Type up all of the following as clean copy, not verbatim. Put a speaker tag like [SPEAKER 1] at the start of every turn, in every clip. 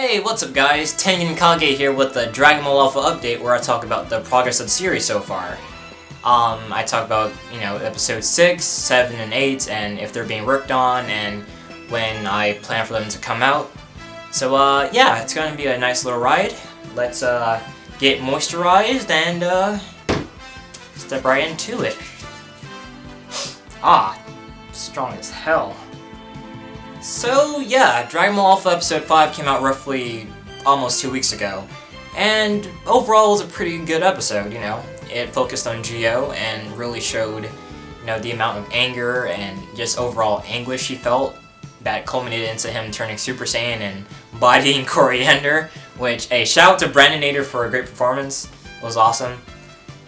[SPEAKER 1] Hey, what's up guys? Tengen Kage here with the Dragon Ball Alpha update where I talk about the progress of the series so far. I talk about, episodes 6, 7, and 8, and if they're being worked on, and when I plan for them to come out. So, yeah, it's gonna be a nice little ride. Let's, get moisturized and, step right into it. Strong as hell. So, yeah, Dragon Ball Alpha Episode 5 came out roughly almost 2 weeks ago. And overall it was a pretty good episode, It focused on Geo and really showed, the amount of anger and just overall anguish he felt that culminated into him turning Super Saiyan and bodying Coriander, which, hey, shout out to Brendan Nader for a great performance. It was awesome.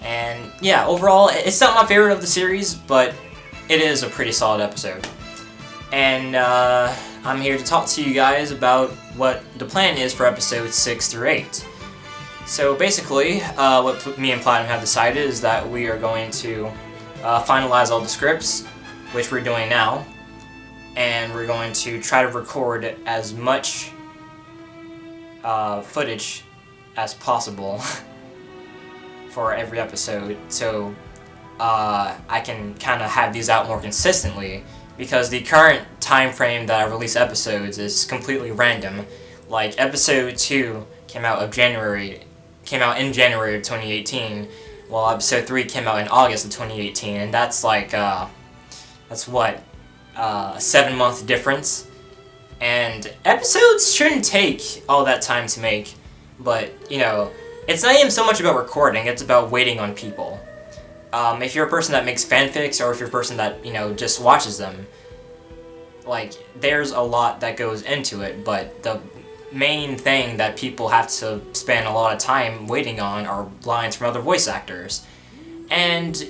[SPEAKER 1] And, yeah, overall, it's not my favorite of the series, but it is a pretty solid episode. And I'm here to talk to you guys about what the plan is for episodes 6 through 8. So basically, what me and Platinum have decided is that we are going to finalize all the scripts, which we're doing now, and we're going to try to record as much footage as possible for every episode, so I can kind of have these out more consistently. Because the current time frame that I release episodes is completely random. Like episode 2 came out in January of 2018, while episode 3 came out in August of 2018, and that's like a 7-month difference. And episodes shouldn't take all that time to make, but it's not even so much about recording, it's about waiting on people. If you're a person that makes fanfics, or if you're a person that, just watches them, like, there's a lot that goes into it, but the main thing that people have to spend a lot of time waiting on are lines from other voice actors. And,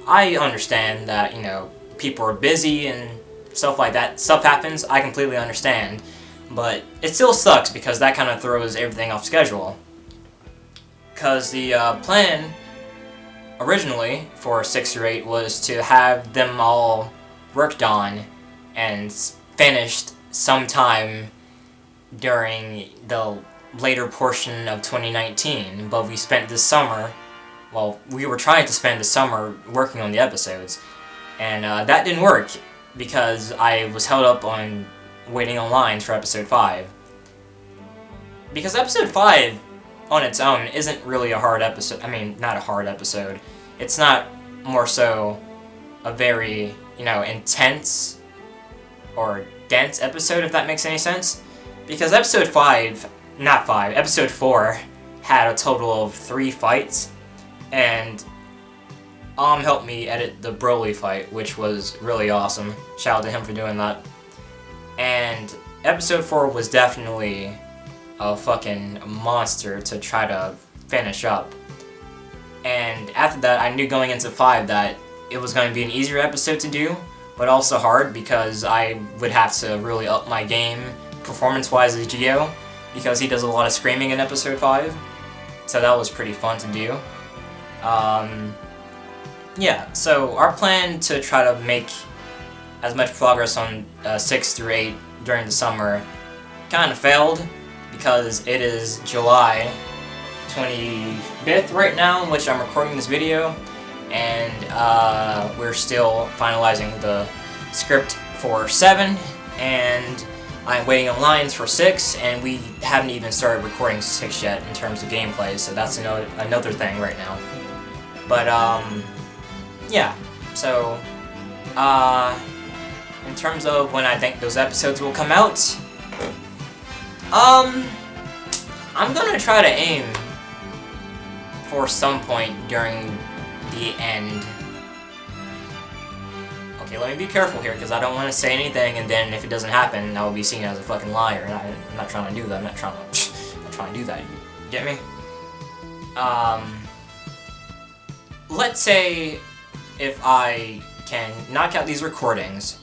[SPEAKER 1] I understand that, people are busy and stuff like that. Stuff happens, I completely understand. But it still sucks because that kind of throws everything off schedule. Because the plan originally for 6 or 8 was to have them all worked on and finished sometime during the later portion of 2019, but we spent this summer, we were trying to spend the summer working on the episodes, and that didn't work because I was held up on waiting on lines for episode 5. Because episode 5 on its own isn't really a hard episode. I mean, not a hard episode. It's not more so a very, intense or dense episode, if that makes any sense. Because episode 4 had a total of 3 fights, and helped me edit the Broly fight, which was really awesome. Shout out to him for doing that. And episode 4 was definitely a fucking monster to try to finish up. And after that, I knew going into 5 that it was going to be an easier episode to do, but also hard because I would have to really up my game performance-wise as Geo, because he does a lot of screaming in episode 5, so that was pretty fun to do. Yeah, so our plan to try to make as much progress on 6 through 8 during the summer kind of failed, because it is July 25th right now in which I'm recording this video, and we're still finalizing the script for 7, and I'm waiting on lines for 6, and we haven't even started recording 6 yet in terms of gameplay, so that's another thing right now. But, yeah, so, in terms of when I think those episodes will come out, I'm gonna try to aim for some point during the end. Okay, let me be careful here, because I don't want to say anything, and then if it doesn't happen, I will be seen as a fucking liar, and I'm not trying to do that. I'm not trying to do that. You get me? Let's say if I can knock out these recordings,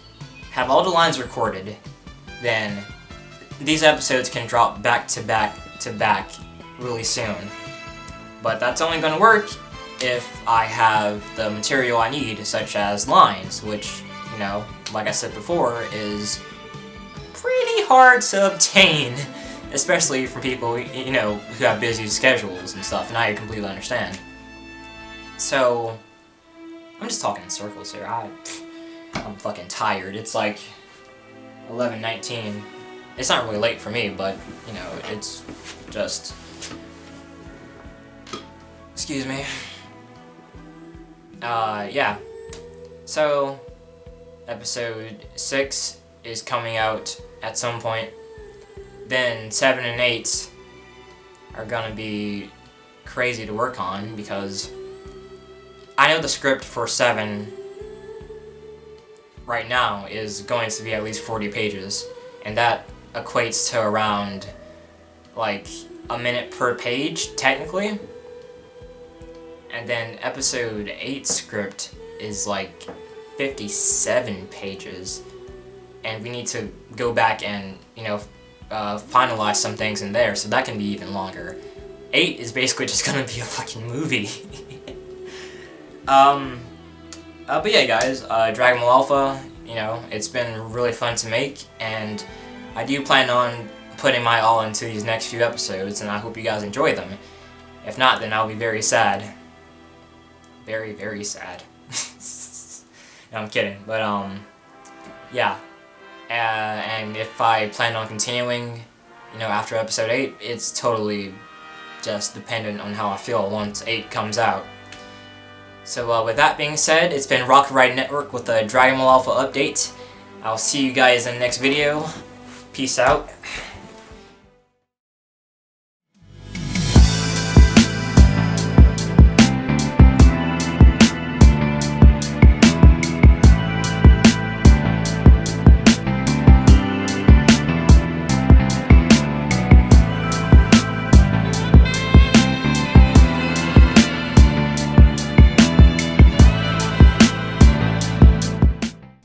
[SPEAKER 1] have all the lines recorded, then these episodes can drop back to back to back really soon. But that's only going to work if I have the material I need, such as lines, which, like I said before, is pretty hard to obtain especially from people, you know, who have busy schedules and stuff, and I completely understand. So, I'm just talking in circles here. I'm fucking tired. It's like 11:19. It's not really late for me, but, you know, it's just... Excuse me. Yeah. So, episode 6 is coming out at some point. Then 7 and 8 are gonna be crazy to work on, because I know the script for 7 right now is going to be at least 40 pages, and that equates to around, like, a minute per page, technically. And then episode 8 script is like 57 pages, and we need to go back and, you know, finalize some things in there, so that can be even longer. 8 is basically just gonna be a fucking movie. But yeah, guys, Dragon Ball Alpha, you know, it's been really fun to make, and I do plan on putting my all into these next few episodes, and I hope you guys enjoy them. If not, then I'll be very sad. Very, very sad. No, I'm kidding, but, yeah. And if I plan on continuing, you know, after episode 8, it's totally just dependent on how I feel once 8 comes out. So, with that being said, it's been Rocket Ride Network with the Dragon Ball Alpha update. I'll see you guys in the next video. Peace out.